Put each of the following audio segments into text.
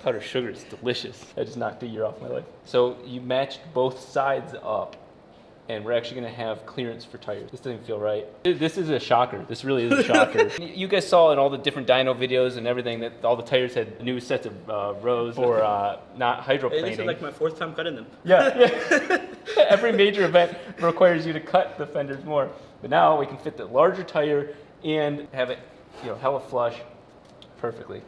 Powdered sugar is delicious. I just knocked a year off my life. So you matched both sides up, and we're actually gonna have clearance for tires. This doesn't feel right. This is a shocker. This really is a shocker. You guys saw in all the different dyno videos and everything that all the tires had new sets of rows for not hydroplaning. Hey, this is like my 4th time cutting them. Yeah. Every major event requires you to cut the fenders more. But now we can fit the larger tire and have it, hella flush perfectly.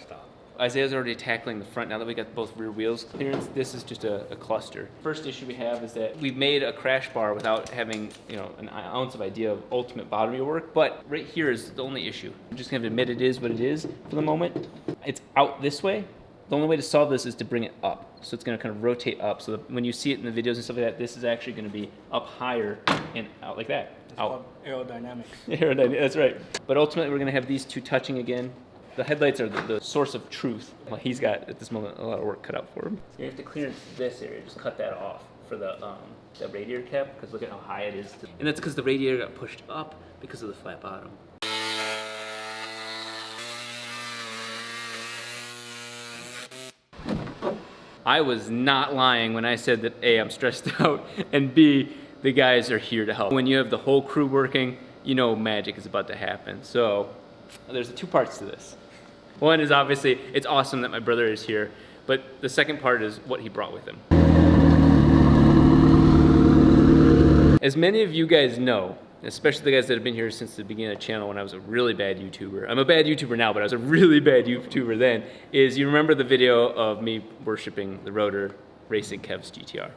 Stop. Isaiah's already tackling the front now that we got both rear wheels clearance. This is just a cluster. First issue we have is that we've made a crash bar without having, an ounce of idea of ultimate bottom wheel work. But right here is the only issue. I'm just gonna admit it is what it is for the moment. It's out this way. The only way to solve this is to bring it up. So it's gonna kind of rotate up. So that when you see it in the videos and stuff like that, this is actually gonna be up higher and out like that. It's called aerodynamics. Aerodynamics, that's right. But ultimately we're gonna have these two touching again. The headlights are the source of truth. Well, he's got, at this moment, a lot of work cut out for him. So you have to clear this area, just cut that off for the radiator cap, because look at how high it is. And that's because the radiator got pushed up because of the flat bottom. I was not lying when I said that A, I'm stressed out, and B, the guys are here to help. When you have the whole crew working, magic is about to happen. So there's two parts to this. One is obviously, it's awesome that my brother is here, but the second part is what he brought with him. As many of you guys know, especially the guys that have been here since the beginning of the channel when I was a really bad YouTuber. I'm a bad YouTuber now, but I was a really bad YouTuber then, is you remember the video of me worshiping the Rotor racing Kev's GTR.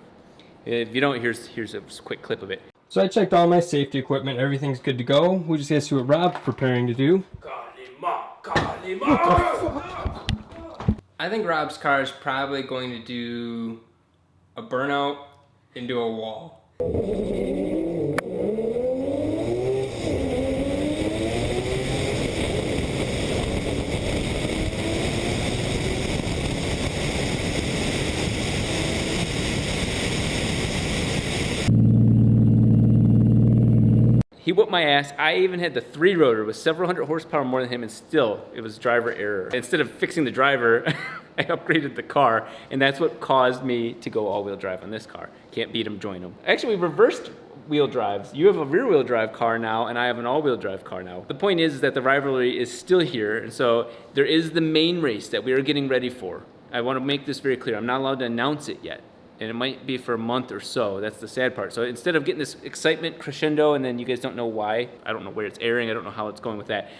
If you don't, here's a quick clip of it. So I checked all my safety equipment, everything's good to go. We just gotta see what Rob's preparing to do. I think Rob's car is probably going to do a burnout into a wall. He whooped my ass. I even had the 3-rotor with several hundred horsepower more than him, and still, it was driver error. Instead of fixing the driver, I upgraded the car, and that's what caused me to go all-wheel drive on this car. Can't beat him, join him. Actually, we reversed wheel drives. You have a rear-wheel drive car now, and I have an all-wheel drive car now. The point is that the rivalry is still here, and so there is the main race that we are getting ready for. I want to make this very clear. I'm not allowed to announce it yet. And it might be for a month or so. That's the sad part. So instead of getting this excitement crescendo and then you guys don't know why, I don't know where it's airing, I don't know how it's going with that,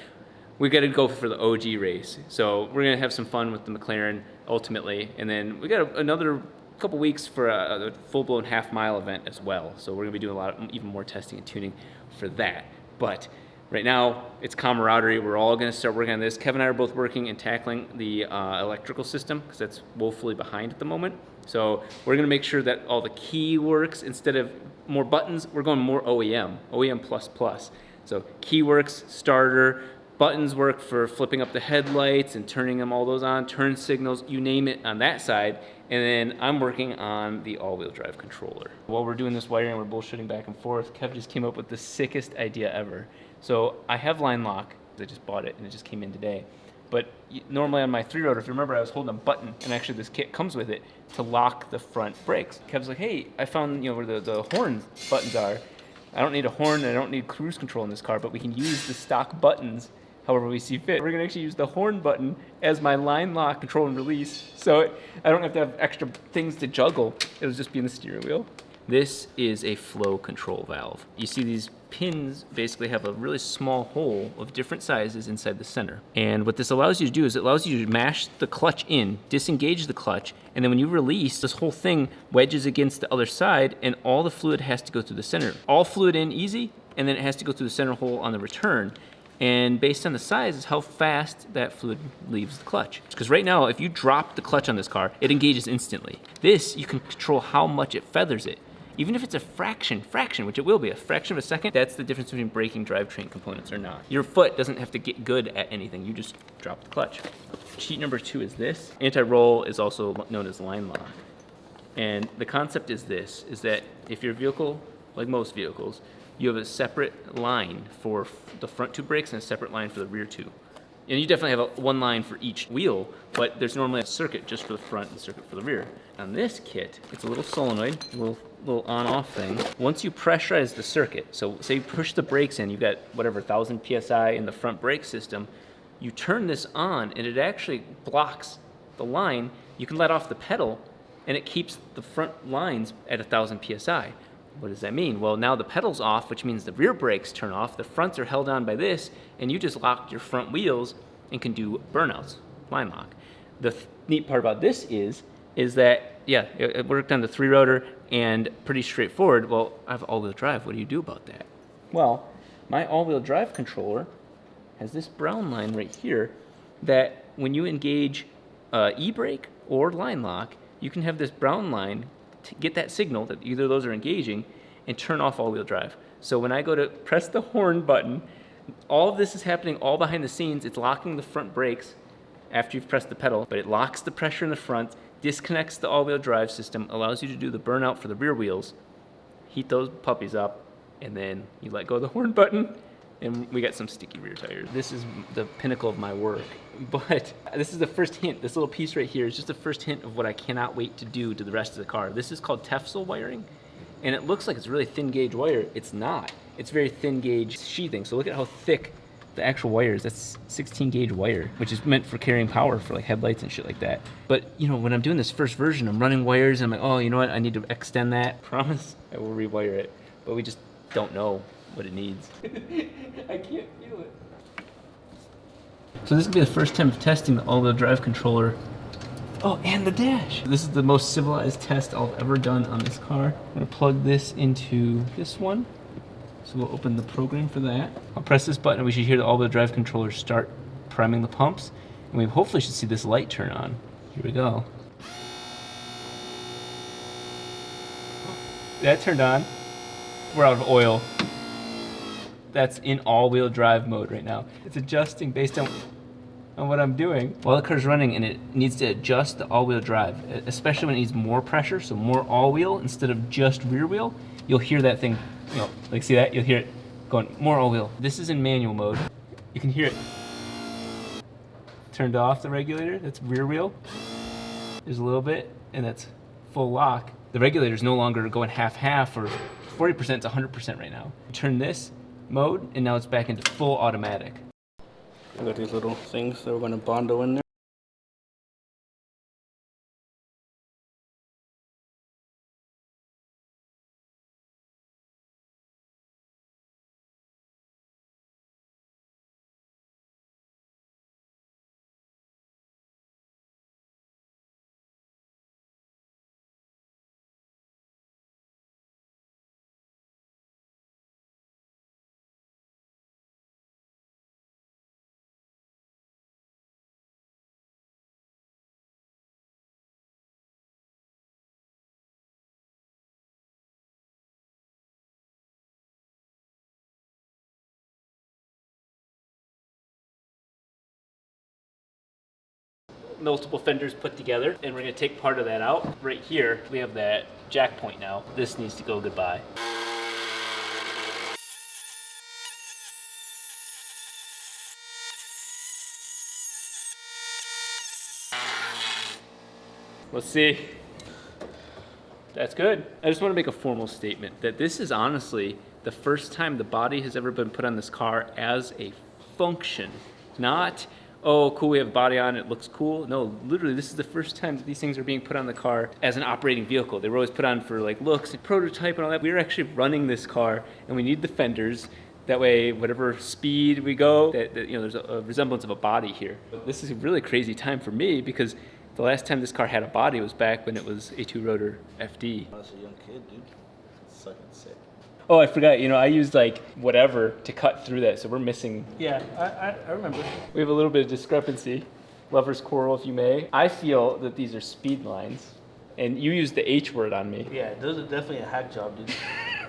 we got to go for the OG race. So we're going to have some fun with the McLaren ultimately. And then we got another couple weeks for a full-blown half-mile event as well. So we're going to be doing even more testing and tuning for that. But right now, it's camaraderie. We're all going to start working on this. Kevin and I are both working and tackling the electrical system because that's woefully behind at the moment. So we're going to make sure that all the key works. Instead of more buttons, we're going more OEM++. So key works, starter, buttons work for flipping up the headlights and turning them, all those on, turn signals, you name it on that side. And then I'm working on the all-wheel drive controller. While we're doing this wiring, we're bullshitting back and forth. Kev just came up with the sickest idea ever. So I have line lock. I just bought it and it just came in today. But normally on my 3-rotor, if you remember, I was holding a button, and actually this kit comes with it to lock the front brakes. Kev's like, hey, I found where the horn buttons are. I don't need a horn, and I don't need cruise control in this car, but we can use the stock buttons however we see fit. We're gonna actually use the horn button as my line lock, control, and release, so I don't have to have extra things to juggle. It'll just be in the steering wheel. This is a flow control valve. You see these pins basically have a really small hole of different sizes inside the center. And what this allows you to do is it allows you to mash the clutch in, disengage the clutch, and then when you release, this whole thing wedges against the other side and all the fluid has to go through the center. All fluid in easy, and then it has to go through the center hole on the return. And based on the size is how fast that fluid leaves the clutch. Because right now, if you drop the clutch on this car, it engages instantly. This, you can control how much it feathers it. Even if it's a fraction, which it will be, a fraction of a second, that's the difference between braking drivetrain components or not. Your foot doesn't have to get good at anything, you just drop the clutch. Cheat number 2 is this. Anti-roll is also known as line lock. And the concept is this, is that if your vehicle, like most vehicles, you have a separate line for the front 2 brakes and a separate line for the rear 2. And you definitely have one line for each wheel, but there's normally a circuit just for the front and a circuit for the rear. On this kit, it's a little solenoid, a little on-off thing. Once you pressurize the circuit, so say you push the brakes in, you've got whatever, 1,000 PSI in the front brake system, you turn this on and it actually blocks the line. You can let off the pedal and it keeps the front lines at 1,000 PSI. What does that mean? Well, now the pedal's off, which means the rear brakes turn off, the fronts are held on by this, and you just locked your front wheels and can do burnouts, line lock. The neat part about this is that, yeah, it worked on the 3-rotor and pretty straightforward. Well, I have all-wheel drive. What do you do about that? Well, my all-wheel drive controller has this brown line right here that when you engage e-brake or line lock, you can have this brown line to get that signal that either of those are engaging and turn off all-wheel drive. So when I go to press the horn button, all of this is happening all behind the scenes. It's locking the front brakes after you've pressed the pedal, but it locks the pressure in the front, disconnects the all-wheel drive system, allows you to do the burnout for the rear wheels, heat those puppies up, and then you let go of the horn button, and we got some sticky rear tires. This is the pinnacle of my work, but this is the first hint. This little piece right here is just the first hint of what I cannot wait to do to the rest of the car. This is called Tefsel wiring, and it looks like it's really thin gauge wire. It's not. It's very thin gauge sheathing, so look at how thick the actual wire is. That's 16 gauge wire, which is meant for carrying power for like headlights and shit like that. But you know, when I'm doing this first version, I'm running wires and I'm like, oh, you know what? I need to extend that. Promise I will rewire it, but we just don't know what it needs. I can't feel it. So this will be the first time of testing the all-wheel drive controller. Oh, and the dash. This is the most civilized test I've ever done on this car. I'm gonna plug this into this one. So we'll open the program for that. I'll press this button and we should hear the all-wheel drive controller start priming the pumps. And we hopefully should see this light turn on. Here we go. That turned on. We're out of oil. That's in all-wheel drive mode right now. It's adjusting based on what I'm doing. While the car's running and it needs to adjust the all-wheel drive, especially when it needs more pressure, so more all-wheel instead of just rear wheel, you'll hear that thing, you know, like see that? You'll hear it going more all-wheel. This is in manual mode. You can hear it. Turned off the regulator, that's rear wheel. There's a little bit, and that's full lock. The regulator's no longer going half-half or 40%, it's 100% right now. Turn this mode, and now it's back into full automatic. I got these little things that we're going to bondo in there. Multiple fenders put together, and we're gonna take part of that out. Right here, we have that jack point now. This needs to go goodbye. Let's see. That's good. I just want to make a formal statement that this is honestly the first time the body has ever been put on this car as a function, not, oh, cool, we have a body on, it looks cool. No, literally, this is the first time that these things are being put on the car as an operating vehicle. They were always put on for like looks and prototype and all that. We were actually running this car, and we need the fenders. That way, whatever speed we go, that you know, there's a resemblance of a body here. But this is a really crazy time for me because the last time this car had a body was back when it was a 2-rotor FD. I was a young kid, dude. Sucking sick. Oh, I forgot. You know, I used like whatever to cut through that, so we're missing. Yeah, I remember. We have a little bit of discrepancy. Lover's quarrel, if you may. I feel that these are speed lines, and you used the H word on me. Yeah, those are definitely a hack job, dude.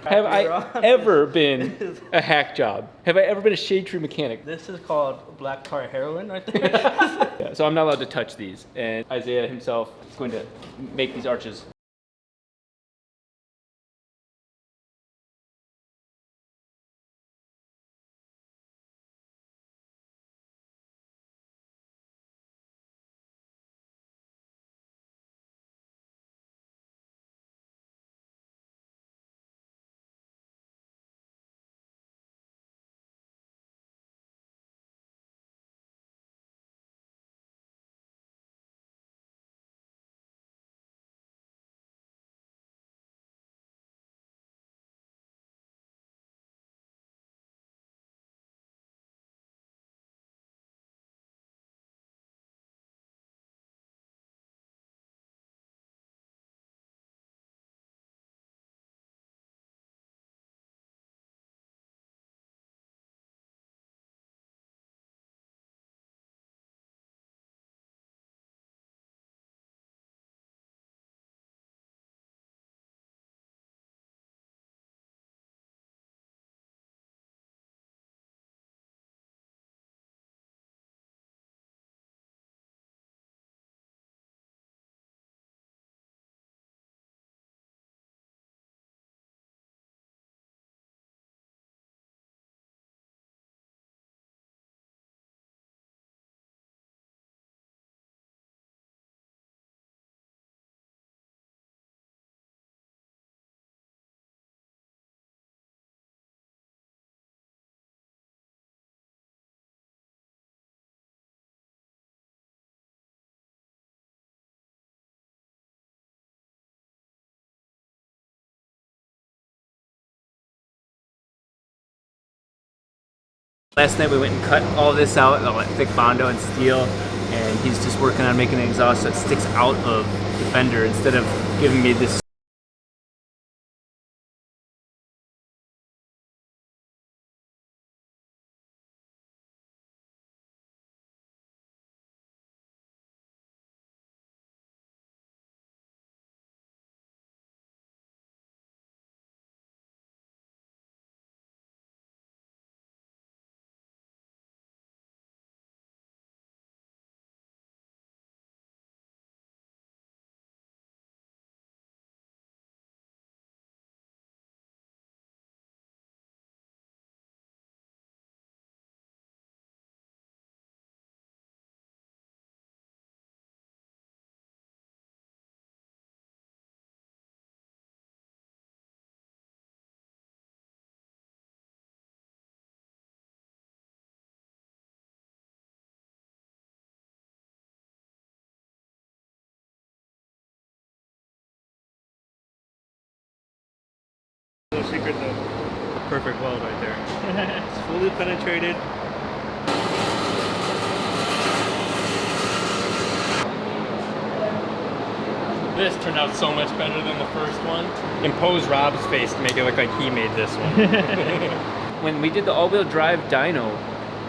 Have I ever been a hack job? Have I ever been a shade tree mechanic? This is called black tar heroin right there. Yeah, so I'm not allowed to touch these, and Isaiah himself is going to make these arches. Last night we went and cut all this out, all that thick Bondo and steel, and he's just working on making an exhaust so it sticks out of the fender instead of giving me this. The secret, the perfect weld right there. It's fully penetrated. This turned out so much better than the first one. Impose Rob's face to make it look like he made this one. When we did the all-wheel drive dyno,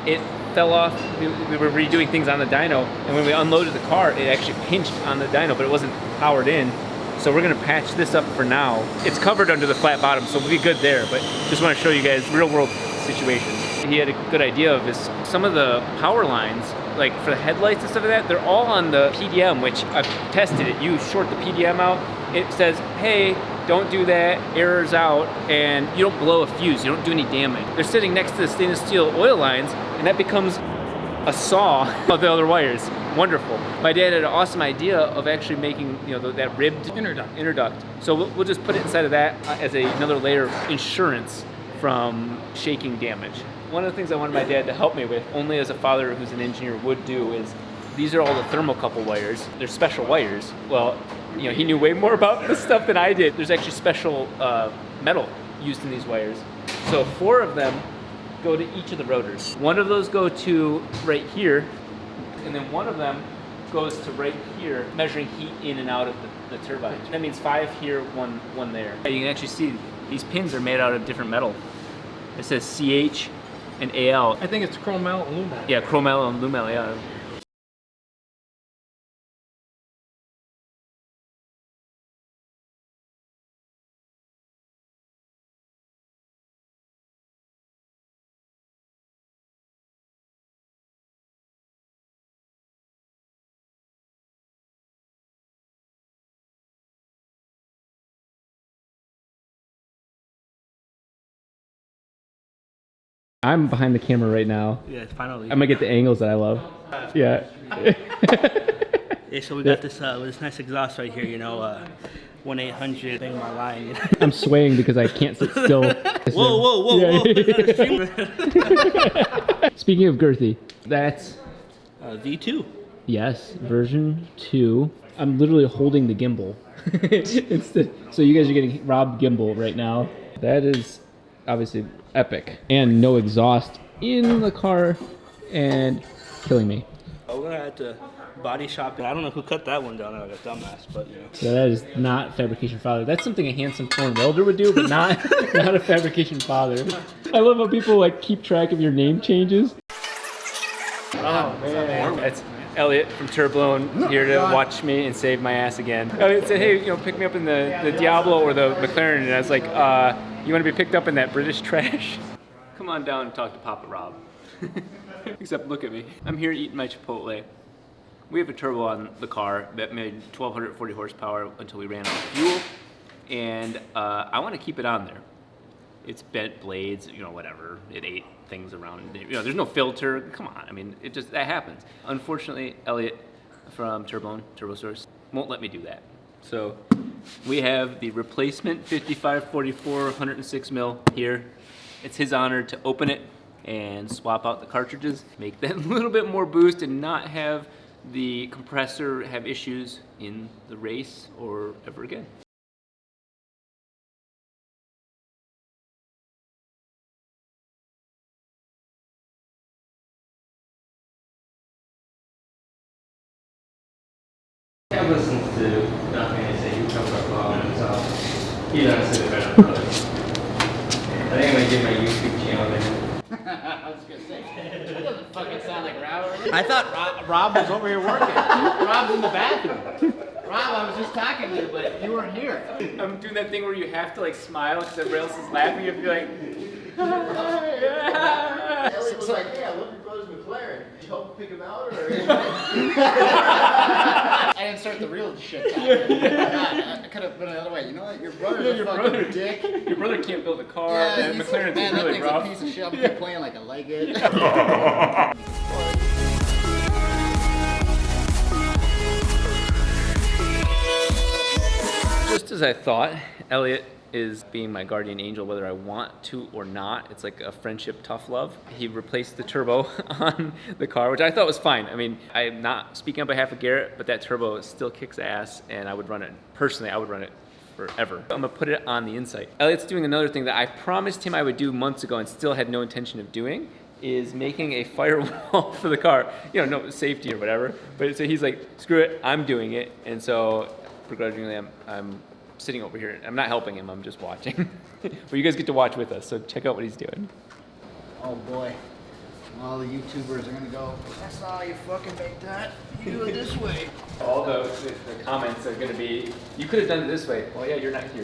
it fell off. We were redoing things on the dyno, and when we unloaded the car, it actually pinched on the dyno, but it wasn't powered in. So we're gonna patch this up for now. It's covered under the flat bottom, so we'll be good there, but just wanna show you guys real-world situations. He had a good idea of this. Some of the power lines, like for the headlights and stuff like that, they're all on the PDM, which I've tested it. You short the PDM out, it says, hey, don't do that, errors out, and you don't blow a fuse, you don't do any damage. They're sitting next to the stainless steel oil lines, and that becomes a saw of the other wires. Wonderful. My dad had an awesome idea of actually making, you know, that ribbed interduct. So we'll just put it inside of that as another layer of insurance from shaking damage. One of the things I wanted my dad to help me with, only as a father who's an engineer would do, is these are all the thermocouple wires. They're special wires. Well, you know, he knew way more about this stuff than I did. There's actually special metal used in these wires. So 4 of them go to each of the rotors. One of those go to right here, and then one of them goes to right here, measuring heat in and out of the turbine. That means 5 here, one there. You can actually see these pins are made out of different metal. It says CH and AL. I think it's Chromel and Lumel. Yeah, Chromel and Lumel, yeah. I'm behind the camera right now. Yeah, finally. I'm gonna get the angles that I love. Yeah. Yeah, so we got this nice exhaust right here, you know, 1-800 bang my line. You know? I'm swaying because I can't sit still. Whoa. Speaking of girthy, that's V2. yes, version 2. I'm literally holding the gimbal. So you guys are getting Rob gimbal right now. That is obviously epic. And no exhaust in the car and killing me. We're gonna have to body shop it. I don't know who cut that one down like a dumbass, but you know. So that is not fabrication father. That's something a handsome foreign welder would do, but not a fabrication father. I love how people like keep track of your name changes. Oh man, that's Elliot from Turblown here to watch me and save my ass again. Elliot said, "Hey, you know, pick me up in the Diablo or the McLaren," and I was like, "You want to be picked up in that British trash? Come on down and talk to Papa Rob." Except look at me. I'm here eating my Chipotle. We have a turbo on the car that made 1,240 horsepower until we ran out of fuel, and I want to keep it on there. It's bent blades, you know, whatever. It ate things around. You know, there's no filter. Come on, I mean, that happens. Unfortunately, Elliot from Turbo Source, won't let me do that. So we have the replacement 5544 106 mil here. It's his honor to open it and swap out the cartridges, make that a little bit more boost and not have the compressor have issues in the race or ever again. I listen to nothing I say. He comes up well himself. He doesn't sit right up close. I think I'm gonna get my YouTube channel there. I was gonna say, that doesn't fucking sound like Rob. I thought Rob was over here working. Rob's in the bathroom. Rob, I was just talking to you, but you weren't here. I'm doing that thing where you have to like smile because everybody else is laughing. You have to be like, Elliot was like, hey, I love your brother's McLaren. Did you help pick him out, or? I didn't start the real shit talking. I could have put it another way. You know what? Your brother's a fucking dick. your brother can't build a car. Yeah, McLaren's man, really that rough. thing's a piece of shit. I'm keep playing like I like it. Just as I thought, Elliot is being my guardian angel whether I want to or not. It's like a friendship tough love. He replaced the turbo on the car, which I thought was fine. I mean, I'm not speaking on behalf of Garrett, but that turbo still kicks ass and I would run it. Personally, I would run it forever. I'm gonna put it on the Insight. Elliot's doing another thing that I promised him I would do months ago and still had no intention of doing, is making a firewall for the car. You know, no safety or whatever. But so he's like, screw it, I'm doing it. And so begrudgingly, I'm sitting over here. I'm not helping him, I'm just watching. But you guys get to watch with us, so check out what he's doing. Oh boy. All the YouTubers are gonna go, that's not how you fucking make that. You do it this way. All the comments are gonna be, you could have done it this way. Well, yeah, you're not here.